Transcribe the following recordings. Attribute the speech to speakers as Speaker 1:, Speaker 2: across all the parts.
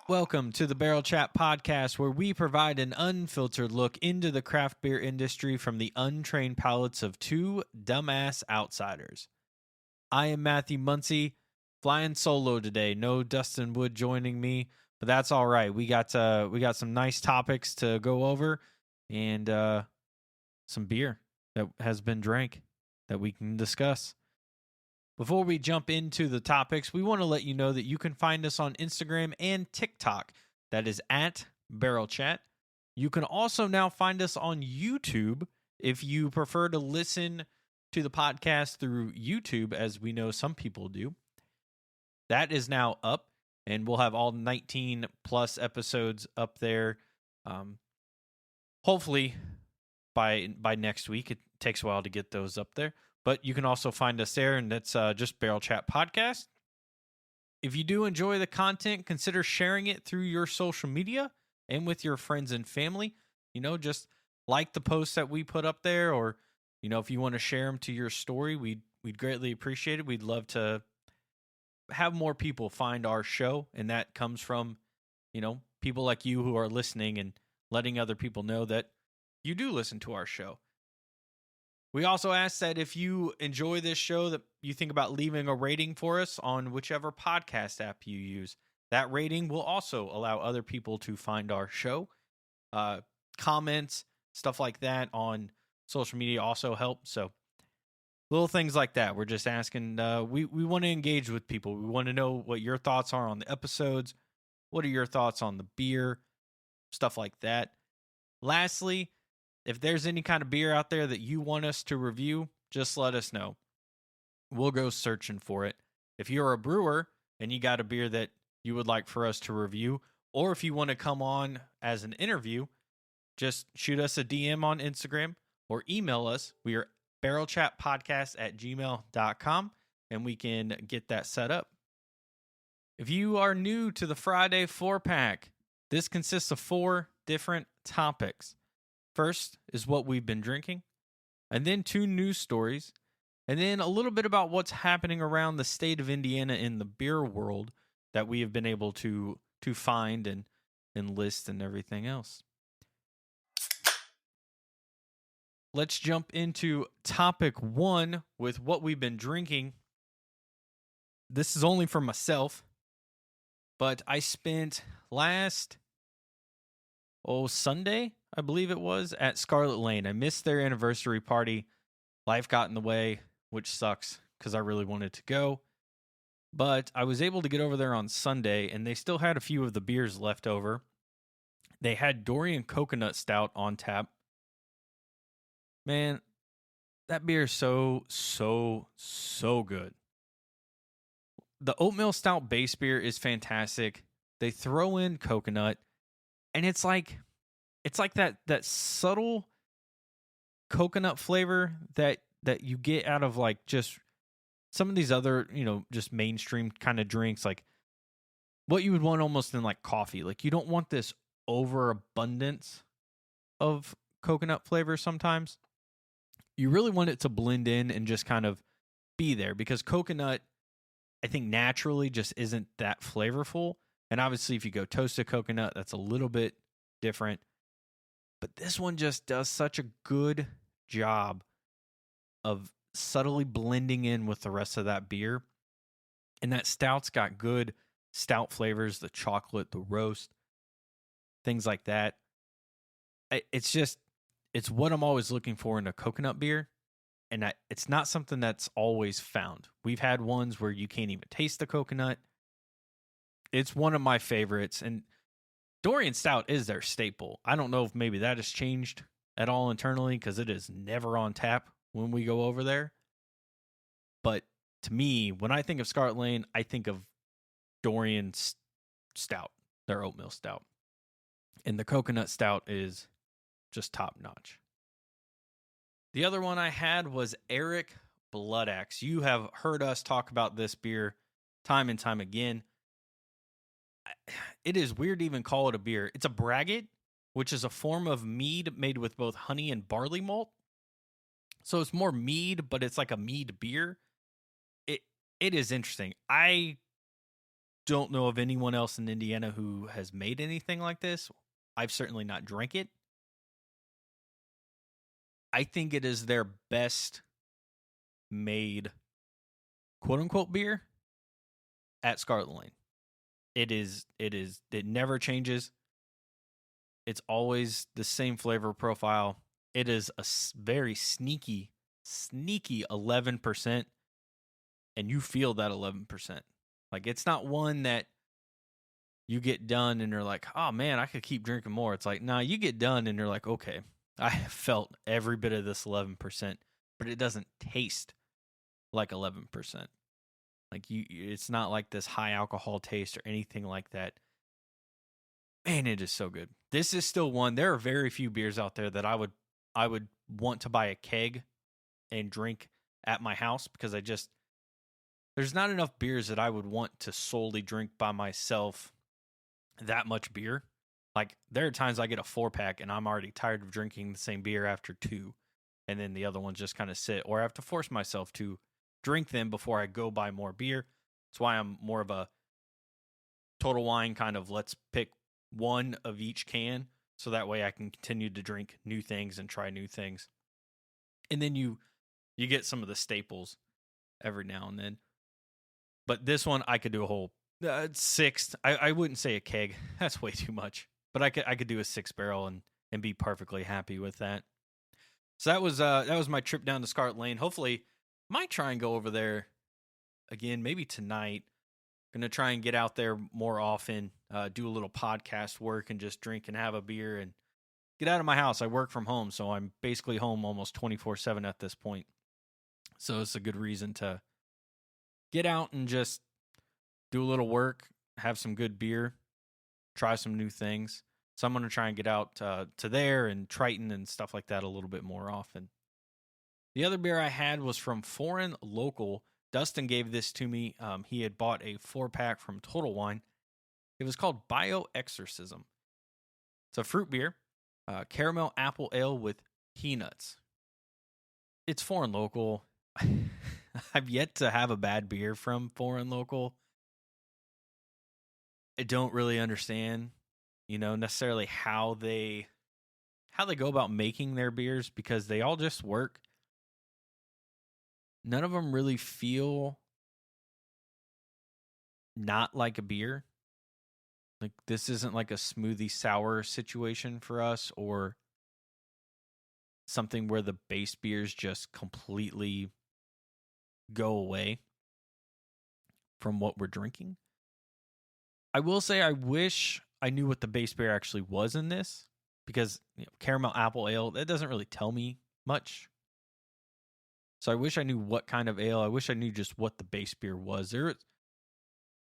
Speaker 1: Welcome to the Barrel Chat podcast, where we provide an unfiltered look into the craft beer industry from the untrained palates of two dumbass outsiders. I am Matthew Muncie, flying solo today. No Dustin Wood joining me, but that's all right. We got some nice topics to go over, and some beer that has been drank that we can discuss. Before we jump into the topics, we want to let you know that you can find us on Instagram and TikTok. That is at Barrel Chat. You can also now find us on YouTube if you prefer to listen to the podcast through YouTube, as we know some people do. That is now up, and we'll have all 19 plus episodes up there. Hopefully by next week. It takes a while to get those up there. But you can also find us there, and that's just Barrel Chat Podcast. If you do enjoy the content, consider sharing it through your social media and with your friends and family. Just like the posts that we put up there, or, if you want to share them to your story, we'd greatly appreciate it. We'd love to have more people find our show, and that comes from, people like you who are listening and letting other people know that you do listen to our show. We also ask that if you enjoy this show, that you think about leaving a rating for us on whichever podcast app you use. That rating will also allow other people to find our show. Comments, stuff like that on social media also help. So little things like that. We're just asking, we want to engage with people. We want to know what your thoughts are on the episodes. What are your thoughts on the beer? Stuff like that. Lastly, if there's any kind of beer out there that you want us to review, just let us know. We'll go searching for it. If you're a brewer and you got a beer that you would like for us to review, or if you want to come on as an interview, just shoot us a DM on Instagram or email us. We are barrelchatpodcast@gmail.com, and we can get that set up. If you are new to the Friday 4-pack, this consists of 4 different topics. First is what we've been drinking, and then 2 news stories, and then a little bit about what's happening around the state of Indiana in the beer world that we have been able to find and list and everything else. Let's jump into topic 1 with what we've been drinking. This is only for myself, but I spent last Sunday, I believe it was, at Scarlet Lane. I missed their anniversary party. Life got in the way, which sucks because I really wanted to go. But I was able to get over there on Sunday, and they still had a few of the beers left over. They had Dorian Coconut Stout on tap. Man, that beer is so good. The oatmeal stout base beer is fantastic. They throw in coconut, and it's like that subtle coconut flavor that you get out of like just some of these other, just mainstream kind of drinks, like what you would want almost in like coffee. Like you don't want this overabundance of coconut flavor sometimes. You really want it to blend in and just kind of be there, because coconut, I think, naturally just isn't that flavorful. And obviously if you go toasted coconut, that's a little bit different. But this one just does such a good job of subtly blending in with the rest of that beer. And that stout's got good stout flavors, the chocolate, the roast, things like that. It's what I'm always looking for in a coconut beer. And it's not something that's always found. We've had ones where you can't even taste the coconut. It's one of my favorites. And Dorian Stout is their staple. I don't know if maybe that has changed at all internally, because it is never on tap when we go over there. But to me, when I think of Scarlet Lane, I think of Dorian Stout, their oatmeal stout. And the coconut stout is just top notch. The other one I had was Eric Blood Axe. You have heard us talk about this beer time and time again. It is weird to even call it a beer. It's a braggot, which is a form of mead made with both honey and barley malt. So it's more mead, but it's like a mead beer. It is interesting. I don't know of anyone else in Indiana who has made anything like this. I've certainly not drank it. I think it is their best made quote unquote beer at Scarlet Lane. It never changes. It's always the same flavor profile. It is a very sneaky 11%, and you feel that 11%. Like, it's not one that you get done and you're like, oh man, I could keep drinking more. It's like, nah, you get done and you're like, okay, I have felt every bit of this 11%, but it doesn't taste like 11%. Like, it's not like this high alcohol taste or anything like that. Man, it is so good. This is still one. There are very few beers out there that I would want to buy a keg and drink at my house, because there's not enough beers that I would want to solely drink by myself. That much beer. Like, there are times I get a 4-pack and I'm already tired of drinking the same beer after 2, and then the other ones just kind of sit, or I have to force myself to drink them before I go buy more beer. That's why I'm more of a Total Wine kind of, let's pick one of each can, so that way I can continue to drink new things and try new things. And then you get some of the staples every now and then. But this one, I could do a whole 6. I wouldn't say a keg. That's way too much. But I could do a 6-barrel and be perfectly happy with that. So that was my trip down to Scarlet Lane. Hopefully, might try and go over there again, maybe tonight. Gonna try and get out there more often, do a little podcast work, and just drink and have a beer and get out of my house. I work from home, so I'm basically home almost 24/7 at this point. So it's a good reason to get out and just do a little work, have some good beer, try some new things. So I'm going to try and get out to there and Triton and stuff like that a little bit more often. The other beer I had was from Foreign Local. Dustin gave this to me. He had bought a 4-pack from Total Wine. It was called Bio Exorcism. It's a fruit beer, caramel apple ale with peanuts. It's Foreign Local. I've yet to have a bad beer from Foreign Local. I don't really understand, necessarily how they go about making their beers, because they all just work. None of them really feel not like a beer. Like, this isn't like a smoothie sour situation for us, or something where the base beers just completely go away from what we're drinking. I will say I wish I knew what the base beer actually was in this, because caramel apple ale, that doesn't really tell me much. So I wish I knew what kind of ale. I wish I knew just what the base beer was.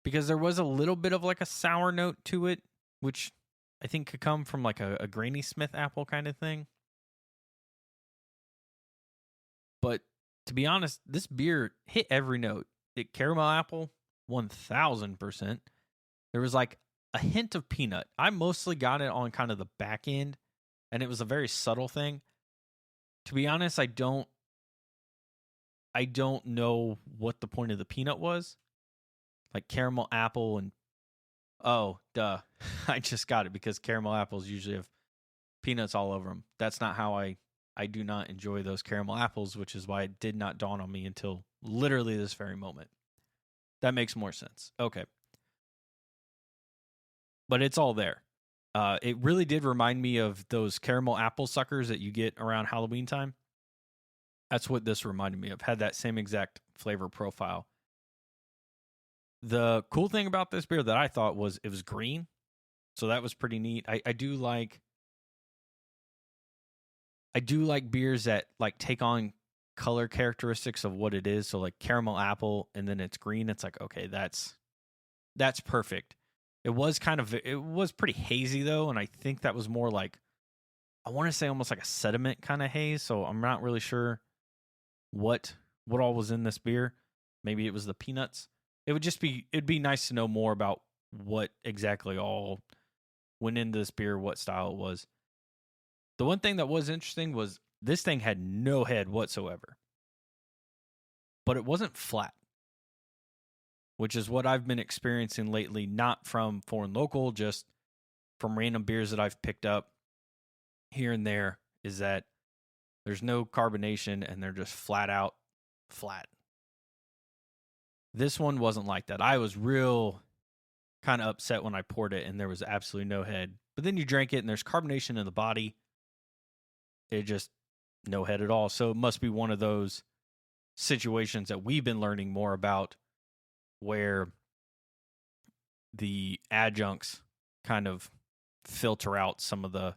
Speaker 1: Because there was a little bit of like a sour note to it, which I think could come from like a Granny Smith apple kind of thing. But to be honest, this beer hit every note. Caramel apple, 1000%. There was like a hint of peanut. I mostly got it on kind of the back end, and it was a very subtle thing. To be honest, I don't know what the point of the peanut was. Like caramel apple and, oh, duh. I just got it because caramel apples usually have peanuts all over them. That's not how I do not enjoy those caramel apples, which is why it did not dawn on me until literally this very moment. That makes more sense. Okay. But it's all there. It really did remind me of those caramel apple suckers that you get around Halloween time. That's what this reminded me of. Had that same exact flavor profile. The cool thing about this beer that I thought was it was green. So that was pretty neat. I do like beers that like take on color characteristics of what it is. So like caramel apple and then it's green. It's like, okay, that's perfect. It was pretty hazy though, and I think that was more like, I want to say almost like a sediment kind of haze. So I'm not really sure what all was in this beer. Maybe it was the peanuts. It'd be nice to know more about what exactly all went into this beer, what style it was. The one thing that was interesting was this thing had no head whatsoever, but it wasn't flat. which is what I've been experiencing lately, not from foreign local, just from random beers that I've picked up here and there, is that there's no carbonation and they're just flat out flat. This one wasn't like that. I was real kind of upset when I poured it and there was absolutely no head. But then you drink it and there's carbonation in the body. It just no head at all. So it must be one of those situations that we've been learning more about where the adjuncts kind of filter out some of the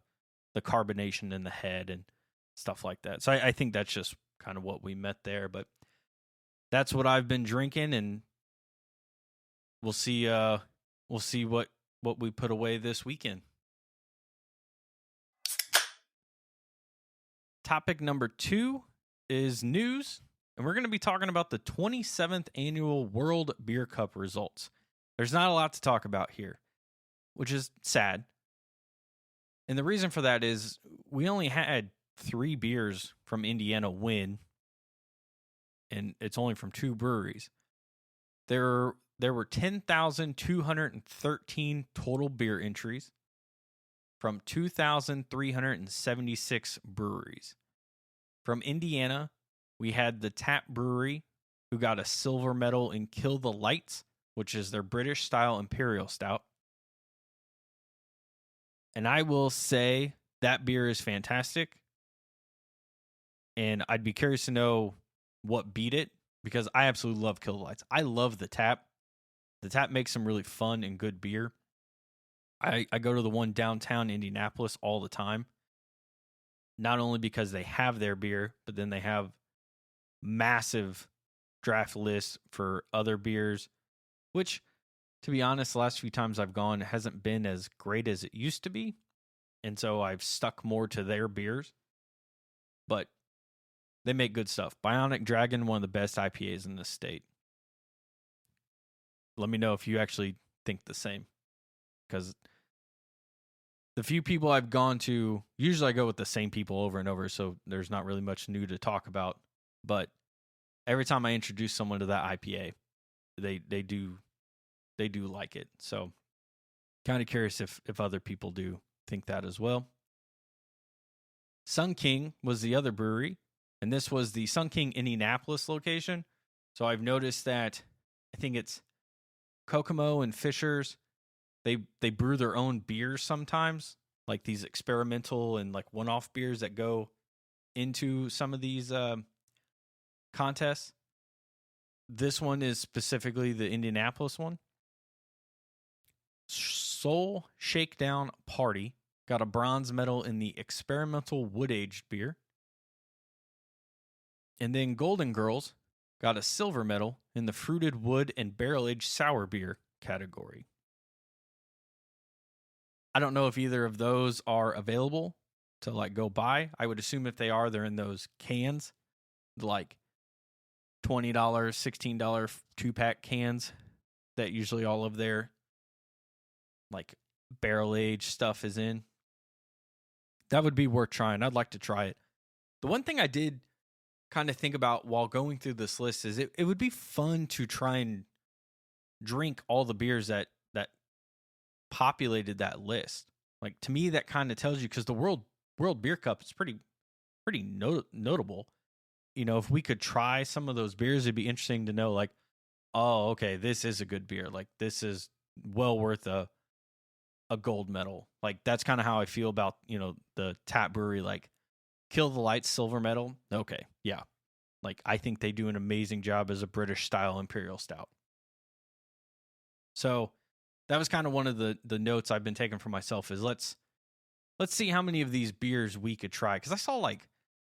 Speaker 1: carbonation in the head and stuff like that. So I think that's just kind of what we met there. But that's what I've been drinking, and we'll see what we put away this weekend. Topic number 2 is news, and we're going to be talking about the 27th annual World Beer Cup results. There's not a lot to talk about here, which is sad. And the reason for that is we only had 3 beers from Indiana win, and it's only from 2 breweries. There were 10,213 total beer entries from 2,376 breweries. From Indiana, we had the Tap Brewery, who got a silver medal in Kill the Lights, which is their British-style Imperial Stout. And I will say that beer is fantastic. And I'd be curious to know what beat it, because I absolutely love Kill the Lights. I love the Tap. The Tap makes some really fun and good beer. I go to the one downtown Indianapolis all the time. Not only because they have their beer, but then they have massive draft lists for other beers, which, to be honest, the last few times I've gone hasn't been as great as it used to be. And so I've stuck more to their beers. But they make good stuff. Bionic Dragon, one of the best IPAs in this state. Let me know if you actually think the same. Because the few people I've gone to, usually I go with the same people over and over, so there's not really much new to talk about. But every time I introduce someone to that IPA, they do like it. So kind of curious if other people do think that as well. Sun King was the other brewery, and this was the Sun King Indianapolis location. So I've noticed that I think it's Kokomo and Fisher's. They brew their own beers sometimes, like these experimental and like one-off beers that go into some of these contests. This one is specifically the Indianapolis one. Soul Shakedown Party got a bronze medal in the experimental wood-aged beer. And then Golden Girls got a silver medal in the fruited wood and barrel-aged sour beer category. I don't know if either of those are available to like go buy. I would assume if they are, they're in those cans, like $20, $16 2-pack cans that usually all of their like barrel-aged stuff is in. That would be worth trying. I'd like to try it. The one thing I did kind of think about while going through this list is it would be fun to try and drink all the beers that populated that list. Like, to me, that kind of tells you, because the World Beer Cup is pretty notable. You know, if we could try some of those beers, it'd be interesting to know, like, oh, okay, this is a good beer. Like, this is well worth a gold medal. Like, that's kind of how I feel about, you know, the Tap Brewery, like, Kill the Lights silver medal. Okay, yeah. Like, I think they do an amazing job as a British-style Imperial Stout. So that was kind of one of the notes I've been taking for myself is let's see how many of these beers we could try. Because I saw, like,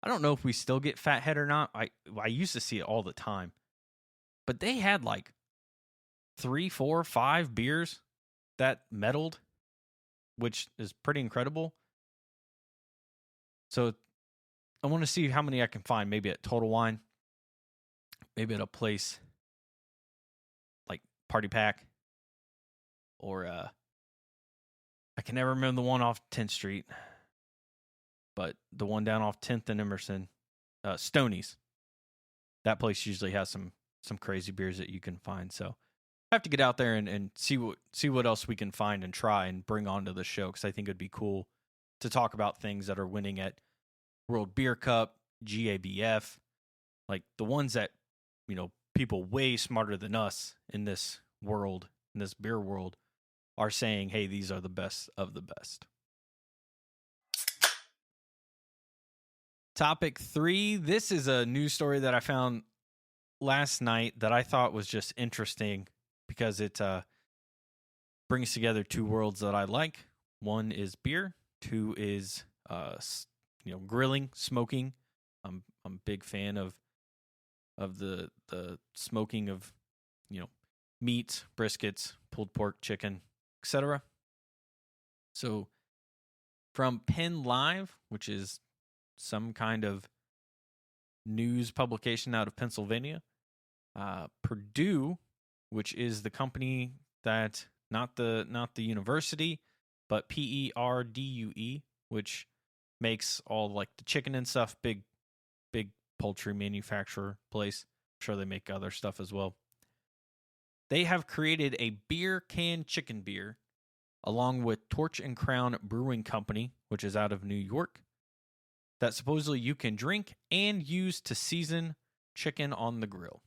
Speaker 1: I don't know if we still get Fathead or not. I used to see it all the time. But they had like 3, 4, 5 beers that medaled, which is pretty incredible. So I want to see how many I can find, maybe at Total Wine, maybe at a place like Party Pack, or I can never remember the one off 10th Street, but the one down off 10th and Emerson, Stoney's. That place usually has some crazy beers that you can find. So have to get out there and see what else we can find and try and bring onto the show, because I think it'd be cool to talk about things that are winning at World Beer Cup, GABF, like the ones that, people way smarter than us in this world, in this beer world, are saying, hey, these are the best of the best. Topic 3. This is a news story that I found last night that I thought was just interesting because it brings together two worlds that I like. One is beer. Two is grilling, smoking. I'm a big fan of the smoking of meats, briskets, pulled pork, chicken, etc. So from Penn Live, which is some kind of news publication out of Pennsylvania, Perdue, which is the company that not the university, but Perdue, which makes all like the chicken and stuff, big poultry manufacturer place. I'm sure they make other stuff as well. They have created a beer can chicken beer along with Torch Crown Brewing Company, which is out of New York, that supposedly you can drink and use to season chicken on the grill.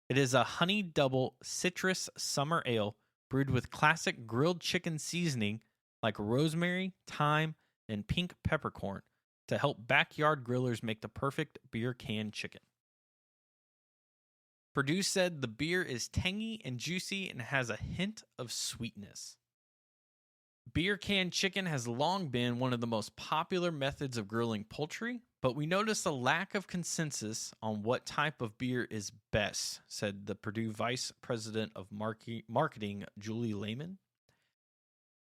Speaker 1: It is a honey double citrus summer ale brewed with classic grilled chicken seasoning like rosemary, thyme, and pink peppercorn to help backyard grillers make the perfect beer can chicken. Perdue said the beer is tangy and juicy and has a hint of sweetness. Beer can chicken has long been one of the most popular methods of grilling poultry, but we noticed a lack of consensus on what type of beer is best, said the Perdue Vice President of Marketing, Julie Lehman.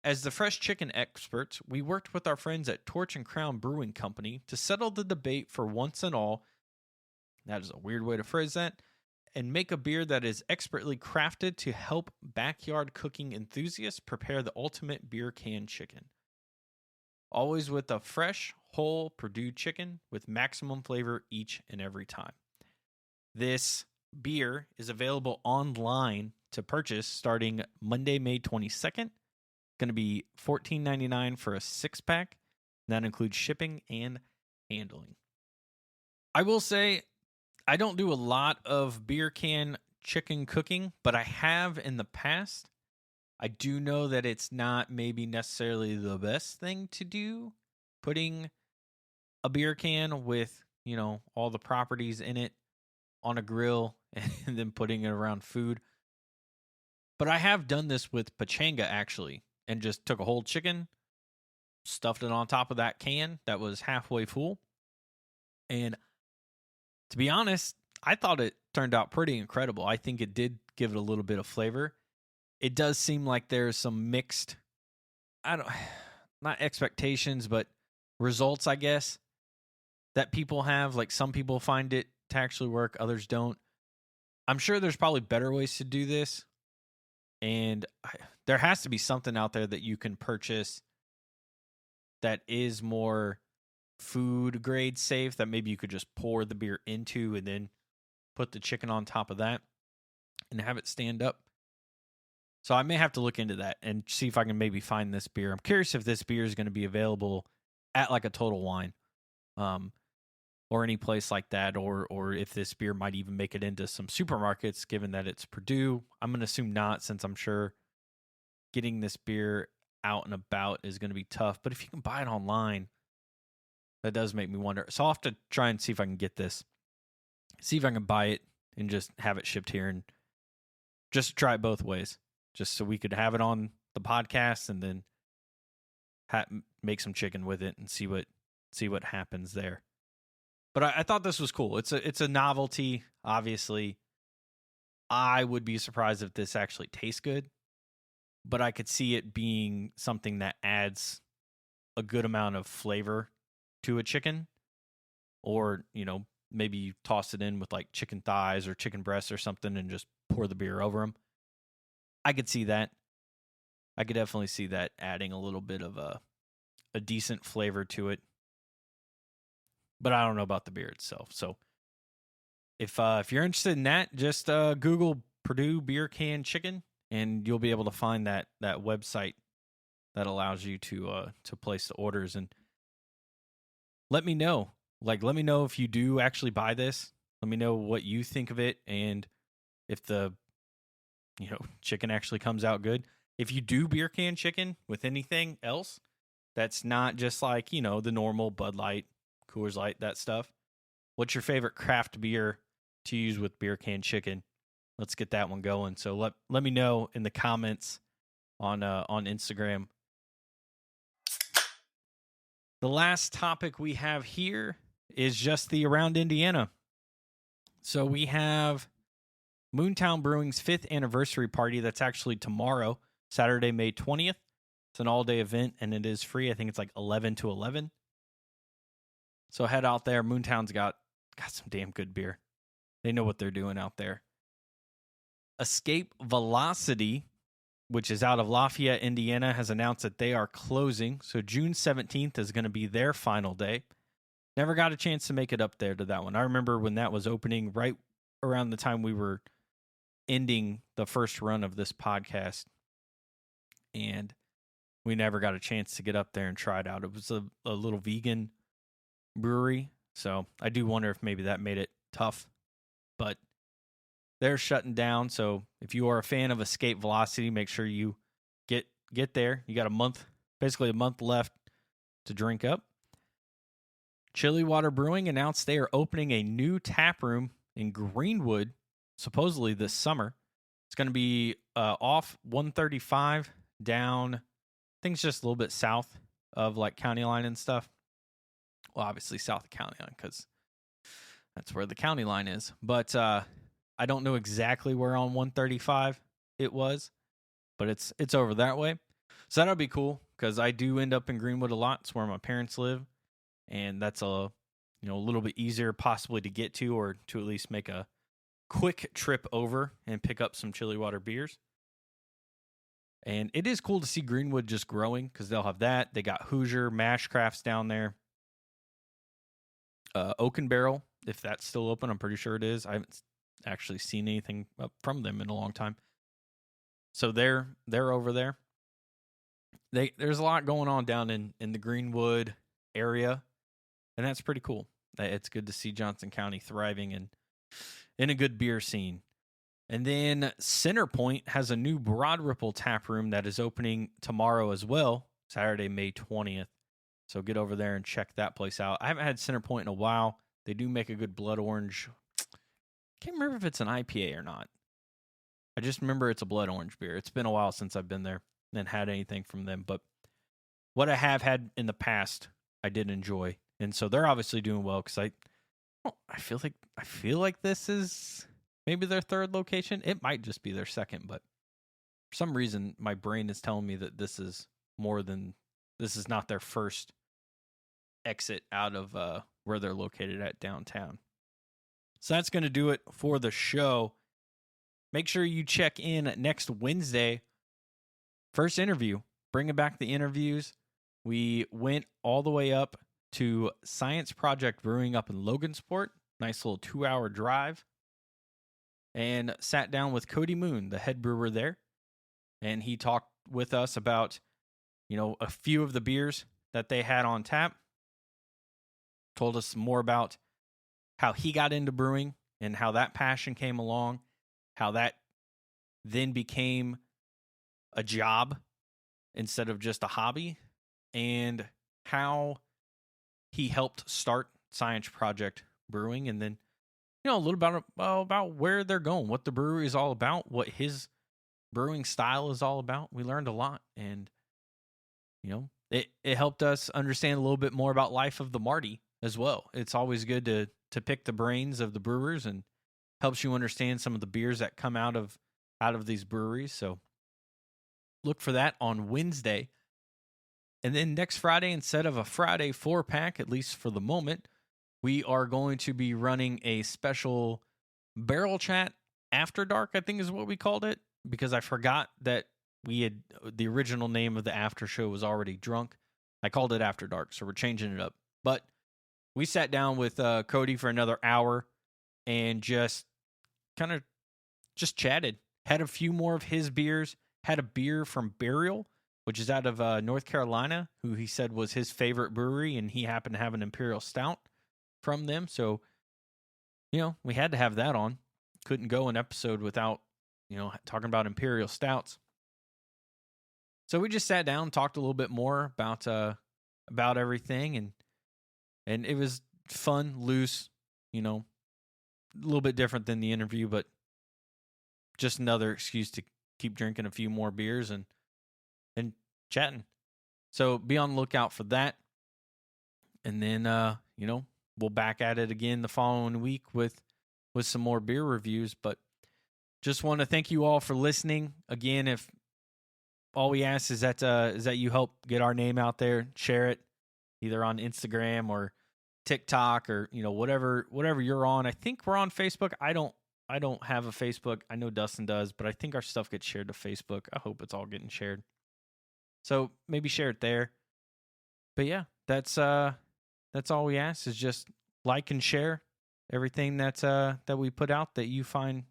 Speaker 1: As the fresh chicken experts, we worked with our friends at Torch Crown Brewing Company to settle the debate for once and all, that is a weird way to phrase that, and make a beer that is expertly crafted to help backyard cooking enthusiasts prepare the ultimate beer can chicken. Always with a fresh, whole Perdue chicken with maximum flavor each and every time. This beer is available online to purchase starting Monday, May 22nd. Going to be $14.99 for a 6-pack. That includes shipping and handling. I will say, I don't do a lot of beer can chicken cooking, but I have in the past. I do know that it's not maybe necessarily the best thing to do, putting a beer can with, all the properties in it on a grill and then putting it around food. But I have done this with pachanga, actually, and just took a whole chicken, stuffed it on top of that can that was halfway full. And to be honest, I thought it turned out pretty incredible. I think it did give it a little bit of flavor. It does seem like there's some mixed, not expectations, but results, I guess, that people have. Like some people find it to actually work, others don't. I'm sure there's probably better ways to do this. And there has to be something out there that you can purchase that is more food grade safe, that maybe you could just pour the beer into and then put the chicken on top of that and have it stand up. So I may have to look into that and see if I can maybe find this beer. I'm curious if this beer is going to be available at like a Total Wine or any place like that, or if this beer might even make it into some supermarkets, given that it's Perdue. I'm going to assume not, since I'm sure getting this beer out and about is going to be tough. But if you can buy it online, that does make me wonder. So I'll have to try and see if I can get this. See if I can buy it and just have it shipped here and just try it both ways. Just so we could have it on the podcast and then make some chicken with it and see what happens there. But I thought this was cool. It's a novelty, obviously. I would be surprised if this actually tastes good, but I could see it being something that adds a good amount of flavor to a chicken. Or, maybe you toss it in with like chicken thighs or chicken breasts or something and just pour the beer over them. I could see that. I could definitely see that adding a little bit of a decent flavor to it. But I don't know about the beer itself. So if you're interested in that, just Google Perdue Beer Can Chicken, and you'll be able to find that website that allows you to place the orders. And let me know. Let me know if you do actually buy this. Let me know what you think of it, and if the chicken actually comes out good. If you do beer can chicken with anything else that's not just like, the normal Bud Light, Coors Light, that stuff, what's your favorite craft beer to use with beer can chicken? Let's get that one going. So let me know in the comments on Instagram. The last topic we have here is just the Around Indiana. So we have Moontown Brewing's 5th anniversary party. That's actually tomorrow, Saturday, May 20th. It's an all-day event, and it is free. I think it's like 11 to 11. So head out there. Moontown's got some damn good beer. They know what they're doing out there. Escape Velocity, which is out of Lafayette, Indiana, has announced that they are closing. So June 17th is going to be their final day. Never got a chance to make it up there to that one. I remember when that was opening right around the time we were ending the first run of this podcast, and we never got a chance to get up there and try it out. It was a little vegan brewery, so I do wonder if maybe that made it tough, but they're shutting down. So if you are a fan of Escape Velocity, make sure you get there. You got basically a month left to drink up. Chili Water Brewing announced they are opening a new tap room in Greenwood, supposedly this summer. It's going to be off 135 down, I think it's just a little bit south of like County Line and stuff. Well, obviously south of County Line because that's where the county line is. But I don't know exactly where on 135 it was, but it's over that way. So that'll be cool because I do end up in Greenwood a lot. It's where my parents live, and that's a little bit easier possibly to get to, or to at least make a quick trip over and pick up some Chili Water beers. And it is cool to see Greenwood just growing because they'll have that. They got Hoosier, Mash Crafts down there. Oak and Barrel, if that's still open, I'm pretty sure it is. I haven't actually seen anything from them in a long time. So they're over there. There's a lot going on down in the Greenwood area, and that's pretty cool. It's good to see Johnson County thriving and in a good beer scene. And then Centerpoint has a new Broad Ripple tap room that is opening tomorrow as well, Saturday, May 20th. So get over there and check that place out. I haven't had Centerpoint in a while. They do make a good blood orange. Can't remember if it's an IPA or not. I just remember it's a blood orange beer. It's been a while since I've been there and had anything from them. But what I have had in the past, I did enjoy. And so they're obviously doing well because I feel like this is maybe their third location. It might just be their second, but for some reason my brain is telling me that this is not their first exit out of where they're located at downtown. So that's going to do it for the show. Make sure you check in next Wednesday. First interview. Bringing back the interviews. We went all the way up to Science Project Brewing up in Logansport. Nice little 2-hour drive. And sat down with Cody Moon, the head brewer there. And he talked with us about, a few of the beers that they had on tap. Told us more about how he got into brewing and how that passion came along. How that then became a job instead of just a hobby. And how he helped start Science Project Brewing, and then a little about where they're going, what the brewery is all about, what his brewing style is all about. We learned a lot, and it helped us understand a little bit more about Life of the Marty as well. It's always good to pick the brains of the brewers, and helps you understand some of the beers that come out of these breweries. So look for that on Wednesday. And then next Friday, instead of a Friday 4-pack, at least for the moment, we are going to be running a special Barrel Chat After Dark, I think is what we called it, because I forgot that the original name of the after show was already Drunk. I called it After Dark, so we're changing it up. But we sat down with Cody for another hour and just kind of just chatted. Had a few more of his beers. Had a beer from Burial, which is out of North Carolina, who he said was his favorite brewery, and he happened to have an Imperial Stout from them. So, we had to have that on. Couldn't go an episode without, talking about Imperial Stouts. So we just sat down, talked a little bit more about everything, and it was fun, loose, a little bit different than the interview, but just another excuse to keep drinking a few more beers and chatting. So be on the lookout for that. And then, we'll back at it again the following week with some more beer reviews. But just want to thank you all for listening. Again, if all we ask is that you help get our name out there, share it either on Instagram or TikTok or whatever you're on. I think we're on Facebook. I don't have a Facebook. I know Dustin does, but I think our stuff gets shared to Facebook. I hope it's all getting shared. So maybe share it there. But yeah, that's all we ask is just like and share everything that we put out that you find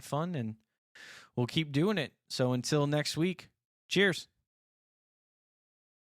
Speaker 1: fun, and we'll keep doing it. So until next week, cheers.